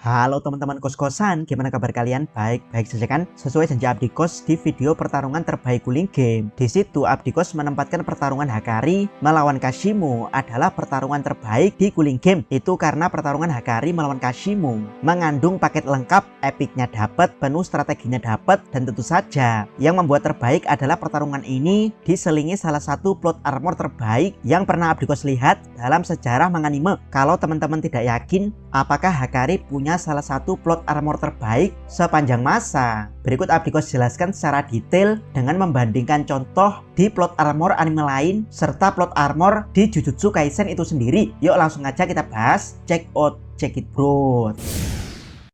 Halo teman-teman kos-kosan, gimana kabar kalian? Baik-baik saja kan? Sesuai janji Abdikos di video pertarungan terbaik Cooling Game. Di situ Abdikos menempatkan pertarungan Hakari melawan Kashimo adalah pertarungan terbaik di Cooling Game. Itu karena pertarungan Hakari melawan Kashimo mengandung paket lengkap, epicnya dapat, penuh strateginya dapat, dan tentu saja yang membuat terbaik adalah pertarungan ini diselingi salah satu plot armor terbaik yang pernah Abdikos lihat dalam sejarah menganime. Kalau teman-teman tidak yakin apakah Hakari punya salah satu plot armor terbaik sepanjang masa, berikut Abdikos jelaskan secara detail dengan membandingkan contoh di plot armor anime lain serta plot armor di Jujutsu Kaisen itu sendiri. Yuk langsung aja kita bahas. Check it bro.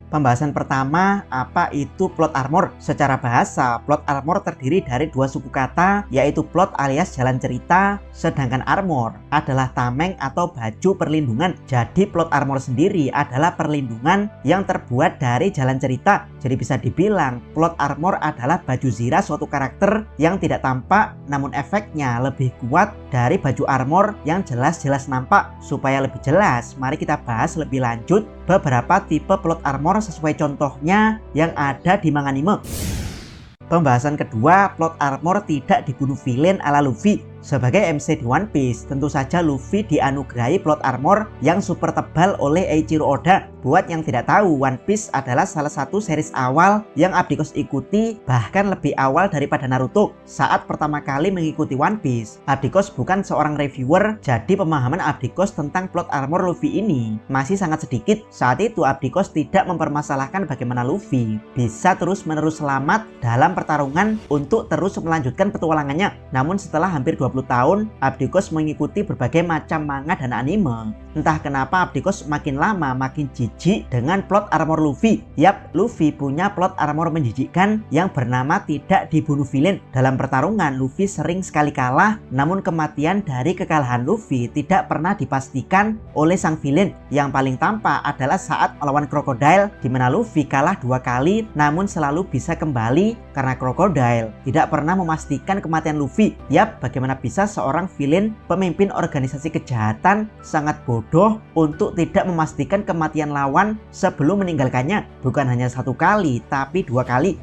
Pembahasan pertama, apa itu plot armor? Secara bahasa, plot armor terdiri dari dua suku kata, yaitu plot alias jalan cerita, sedangkan armor adalah tameng atau baju perlindungan. Jadi plot armor sendiri adalah perlindungan yang terbuat dari jalan cerita. Jadi bisa dibilang plot armor adalah baju zira suatu karakter yang tidak tampak, namun efeknya lebih kuat dari baju armor yang jelas-jelas nampak. Supaya lebih jelas, mari kita bahas lebih lanjut beberapa tipe plot armor sesuai contohnya yang ada di manga anime. Pembahasan kedua, plot armor tidak dibunuh villain ala Luffy. Sebagai MC di One Piece, tentu saja Luffy dianugerahi plot armor yang super tebal oleh Eiichiro Oda. Buat yang tidak tahu, One Piece adalah salah satu series awal yang Abdikos ikuti, bahkan lebih awal daripada Naruto. Saat pertama kali mengikuti One Piece, Abdikos bukan seorang reviewer, jadi pemahaman Abdikos tentang plot armor Luffy ini masih sangat sedikit. Saat itu Abdikos tidak mempermasalahkan bagaimana Luffy bisa terus-menerus selamat dalam pertarungan untuk terus melanjutkan petualangannya. Namun setelah hampir 20 tahun, Abdikos mengikuti berbagai macam manga dan anime. Entah kenapa Abdikos makin lama makin jijik dengan plot armor Luffy. Yap, Luffy punya plot armor menjijikkan yang bernama tidak dibunuh villain. Dalam pertarungan, Luffy sering sekali kalah, namun kematian dari kekalahan Luffy tidak pernah dipastikan oleh sang villain. Yang paling tampak adalah saat melawan Crocodile, di mana Luffy kalah 2 kali, namun selalu bisa kembali karena Crocodile tidak pernah memastikan kematian Luffy. Yap, bagaimana bisa seorang villain pemimpin organisasi kejahatan sangat bodoh untuk tidak memastikan kematian lawan sebelum meninggalkannya. Bukan hanya 1 kali, tapi 2 kali.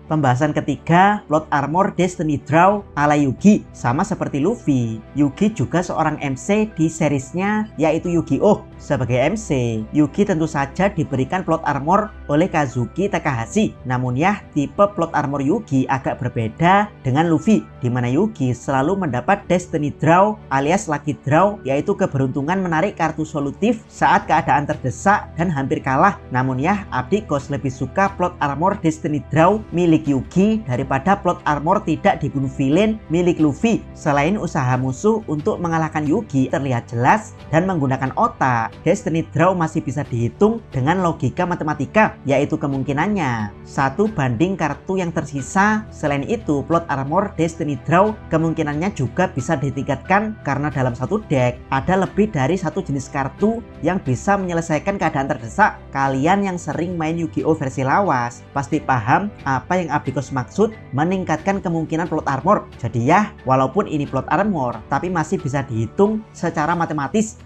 Pembahasan ketiga, plot armor Destiny Draw ala Yugi. Sama seperti Luffy, Yugi juga seorang MC di seriesnya yaitu Yu-Gi-Oh! Sebagai MC, Yugi tentu saja diberikan plot armor oleh Kazuki Takahashi. Namun ya, tipe plot armor Yugi agak berbeda dengan Luffy, di mana Yugi selalu mendapat Destiny Draw alias Lucky Draw, yaitu keberuntungan menarik kartu solutif saat keadaan terdesak dan hampir kalah. Namun ya, Abdikos lebih suka plot armor Destiny Draw milik Yugi daripada plot armor tidak dibunuh villain milik Luffy. Selain usaha musuh untuk mengalahkan Yugi terlihat jelas dan menggunakan otak, Destiny Draw masih bisa dihitung dengan logika matematika, yaitu kemungkinannya 1 banding kartu yang tersisa. Selain itu, plot armor Destiny Draw kemungkinannya juga bisa ditingkatkan karena dalam satu deck ada lebih dari 1 jenis kartu yang bisa menyelesaikan keadaan terdesak. Kalian yang sering main Yu-Gi-Oh! Versi lawas pasti paham apa yang Abdikos maksud meningkatkan kemungkinan plot armor. Jadi ya, walaupun ini plot armor, tapi masih bisa dihitung secara matematis.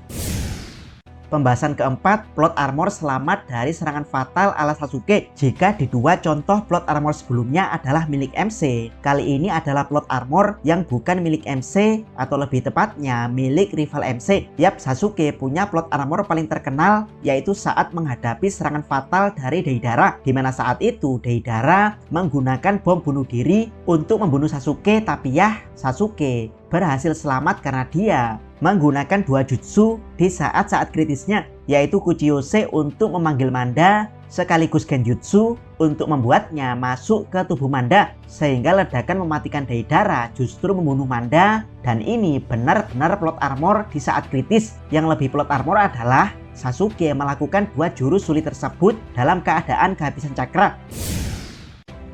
Pembahasan keempat, plot armor selamat dari serangan fatal ala Sasuke. Jika di 2 contoh plot armor sebelumnya adalah milik MC, kali ini adalah plot armor yang bukan milik MC, atau lebih tepatnya milik rival MC. Yap, Sasuke punya plot armor paling terkenal, yaitu saat menghadapi serangan fatal dari Deidara, di mana saat itu Deidara menggunakan bom bunuh diri untuk membunuh Sasuke, tapi ya, Sasuke berhasil selamat karena dia menggunakan 2 jutsu di saat-saat kritisnya, yaitu Kuchiyose untuk memanggil Manda sekaligus Genjutsu untuk membuatnya masuk ke tubuh Manda, sehingga ledakan mematikan Deidara justru membunuh Manda. Dan ini benar-benar plot armor di saat kritis. Yang lebih plot armor adalah Sasuke melakukan 2 jurus sulit tersebut dalam keadaan kehabisan cakra.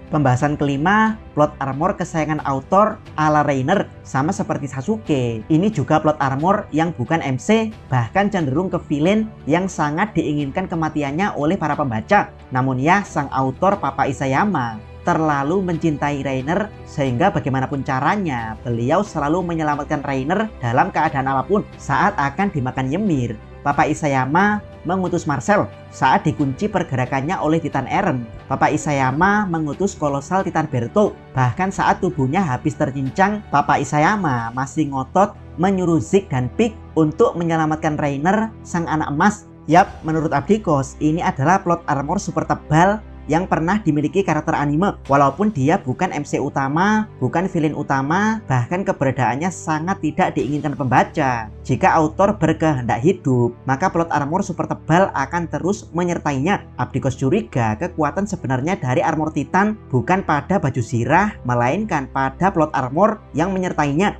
Pembahasan kelima, plot armor kesayangan autor ala Reiner. Sama seperti Sasuke, ini juga plot armor yang bukan MC, bahkan cenderung ke villain yang sangat diinginkan kematiannya oleh para pembaca. Namun ya, sang autor Papa Isayama terlalu mencintai Reiner sehingga bagaimanapun caranya beliau selalu menyelamatkan Reiner dalam keadaan apapun saat akan dimakan Ymir. Papa Isayama mengutus Marcel saat dikunci pergerakannya oleh Titan Eren. Papa Isayama mengutus kolosal Titan Berto. Bahkan saat tubuhnya habis tercincang, Papa Isayama masih ngotot menyuruh Zeke dan Pig untuk menyelamatkan Reiner, sang anak emas. Yap, menurut Abdikos, ini adalah plot armor super tebal yang pernah dimiliki karakter anime. Walaupun dia bukan MC utama, bukan villain utama, bahkan keberadaannya sangat tidak diinginkan pembaca. Jika autor berkehendak hidup, maka plot armor super tebal akan terus menyertainya. Abdikos curiga kekuatan sebenarnya dari armor Titan bukan pada baju zirah, melainkan pada plot armor yang menyertainya.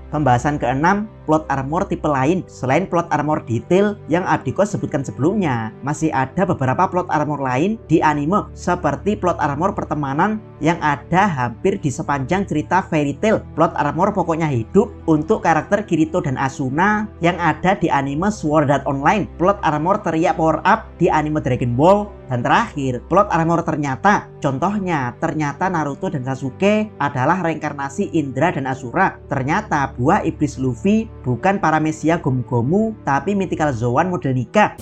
Pembahasan keenam, plot armor tipe lain. Selain plot armor detail yang Abdikos sebutkan sebelumnya, masih ada beberapa plot armor lain di anime, seperti plot armor pertemanan yang ada hampir di sepanjang cerita Fairy Tail. Plot armor pokoknya hidup untuk karakter Kirito dan Asuna yang ada di anime Sword Art Online. Plot armor teriak power up di anime Dragon Ball. Dan terakhir, plot armor ternyata. Contohnya, ternyata Naruto dan Sasuke adalah reinkarnasi Indra dan Asura. Ternyata buah iblis Luffy bukan Paramecia Gomu Gomu, tapi Mythical Zoan model Nika.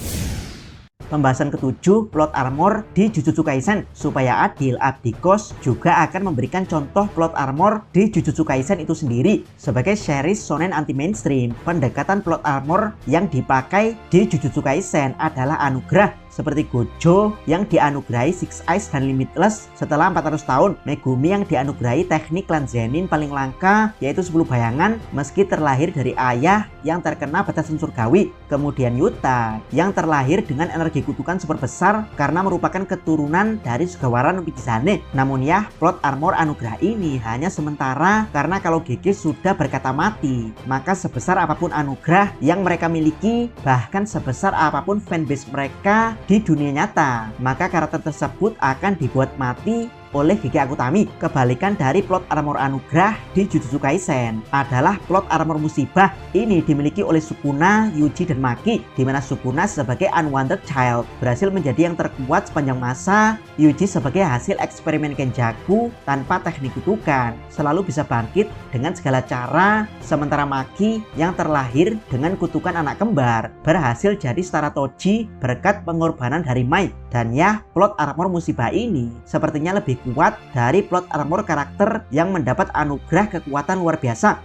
Pembahasan ketujuh, plot armor di Jujutsu Kaisen. Supaya adil, Abdikos juga akan memberikan contoh plot armor di Jujutsu Kaisen itu sendiri. Sebagai series shonen anti-mainstream, pendekatan plot armor yang dipakai di Jujutsu Kaisen adalah anugerah. Seperti Gojo yang dianugerahi Six Eyes dan Limitless setelah 400 tahun. Megumi yang dianugerahi teknik Clan Zenin paling langka yaitu 10 bayangan meski terlahir dari ayah yang terkena batasan surgawi. Kemudian Yuta yang terlahir dengan energi kutukan super besar karena merupakan keturunan dari Sugawara no Michizane. Namun ya, plot armor anugerah ini hanya sementara karena kalau GG sudah berkata mati, maka sebesar apapun anugerah yang mereka miliki, bahkan sebesar apapun fanbase mereka di dunia nyata, maka karakter tersebut akan dibuat mati oleh Gege Akutami. Kebalikan dari plot armor anugerah di Jujutsu Kaisen adalah plot armor musibah. Ini dimiliki oleh Sukuna, Yuji, dan Maki, di mana Sukuna sebagai unwanted child berhasil menjadi yang terkuat sepanjang masa. Yuji sebagai hasil eksperimen Kenjaku tanpa teknik kutukan selalu bisa bangkit dengan segala cara, sementara Maki yang terlahir dengan kutukan anak kembar berhasil jadi setara Toji berkat pengorbanan dari Mai. Dan ya, plot armor musibah ini sepertinya lebih kuat dari plot armor karakter yang mendapat anugerah kekuatan luar biasa.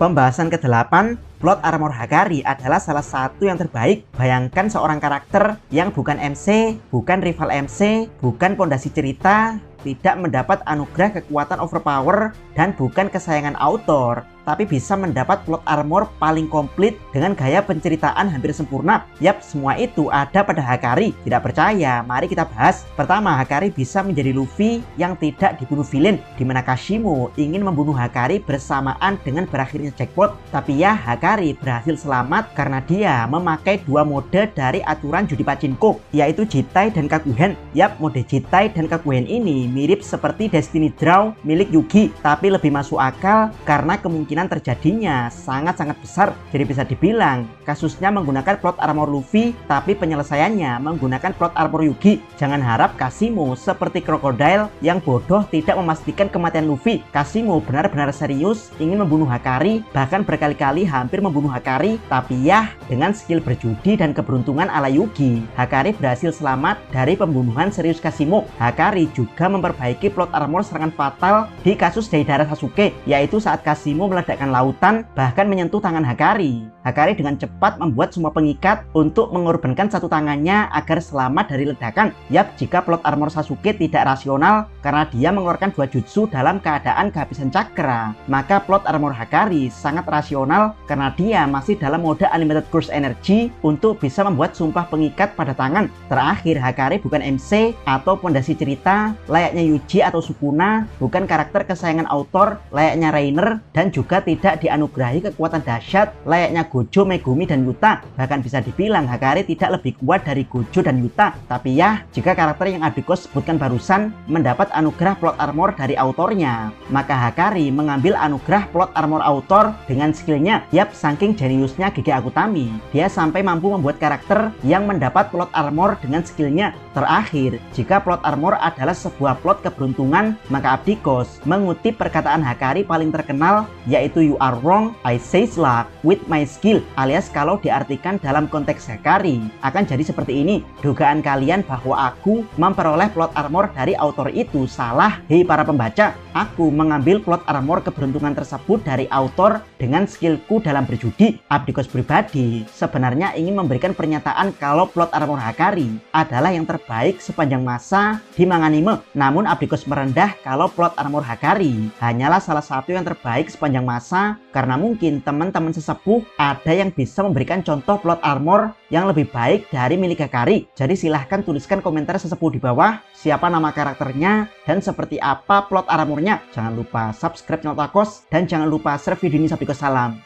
Pembahasan ke-8, plot armor Hakari adalah salah satu yang terbaik. Bayangkan seorang karakter yang bukan MC, bukan rival MC, bukan pondasi cerita, tidak mendapat anugerah kekuatan overpower, dan bukan kesayangan autor, tapi bisa mendapat plot armor paling komplit dengan gaya penceritaan hampir sempurna. Yap, semua itu ada pada Hakari. Tidak percaya? Mari kita bahas. Pertama, Hakari bisa menjadi Luffy yang tidak dibunuh villain, di mana Kashimo ingin membunuh Hakari bersamaan dengan berakhirnya jackpot. Tapi ya, Hakari berhasil selamat karena dia memakai dua mode dari aturan judi pachinko, yaitu Jitai dan Kakuhen. Yap, mode Jitai dan Kakuhen ini mirip seperti Destiny Draw milik Yugi, tapi lebih masuk akal karena kemungkinan terjadinya sangat-sangat besar. Jadi bisa dibilang kasusnya menggunakan plot armor Luffy, tapi penyelesaiannya menggunakan plot armor Yugi. Jangan harap Kashimo seperti Crocodile yang bodoh tidak memastikan kematian Luffy. Kashimo benar-benar serius ingin membunuh Hakari, bahkan berkali-kali hampir membunuh Hakari, tapi ya dengan skill berjudi dan keberuntungan ala Yugi, Hakari berhasil selamat dari pembunuhan serius Kashimo. Hakari juga memperbaiki plot armor serangan fatal di kasus Deidara Sasuke, yaitu saat Kashimo meledakkan lautan bahkan menyentuh tangan Hakari. Hakari dengan cepat membuat semua pengikat untuk mengorbankan satu tangannya agar selamat dari ledakan. Yap, jika plot armor Sasuke tidak rasional karena dia mengeluarkan dua jutsu dalam keadaan kehabisan cakra, maka plot armor Hakari sangat rasional karena dia masih dalam mode unlimited curse energy untuk bisa membuat sumpah pengikat pada tangan. Terakhir, Hakari bukan MC atau pondasi cerita layaknya Yuji atau Sukuna, bukan karakter kesayangan autor layaknya Reiner, dan juga tidak dianugerahi kekuatan dahsyat layaknya Gojo, Megumi, dan Yuta. Bahkan bisa dibilang Hakari tidak lebih kuat dari Gojo dan Yuta. Tapi ya, jika karakter yang Abdikos sebutkan barusan mendapat anugerah plot armor dari autornya, maka Hakari mengambil anugerah plot armor autor dengan skillnya. Yap, saking jeniusnya GG Akutami, dia sampai mampu membuat karakter yang mendapat plot armor dengan skillnya. Terakhir, jika plot armor adalah sebuah plot keberuntungan, maka Abdikos mengutip perkataan Hakari paling terkenal, yaitu "You are wrong, I say luck with my skill," alias kalau diartikan dalam konteks Hakari akan jadi seperti ini. Dugaan kalian bahwa aku memperoleh plot armor dari autor itu salah. Hei para pembaca, aku mengambil plot armor keberuntungan tersebut dari autor dengan skillku dalam berjudi. Abdikos pribadi sebenarnya ingin memberikan pernyataan kalau plot armor Hakari adalah yang terbaik sepanjang masa di manga anime. Namun Abdikos merendah kalau plot armor Hakari hanyalah salah satu yang terbaik sepanjang masa, karena mungkin teman-teman sesepuh ada yang bisa memberikan contoh plot armor yang lebih baik dari milik Hakari. Jadi silahkan tuliskan komentar sesepuh di bawah siapa nama karakternya dan seperti apa plot armornya. Jangan lupa subscribe channel Takos dan jangan lupa share video ini sampai ke salam.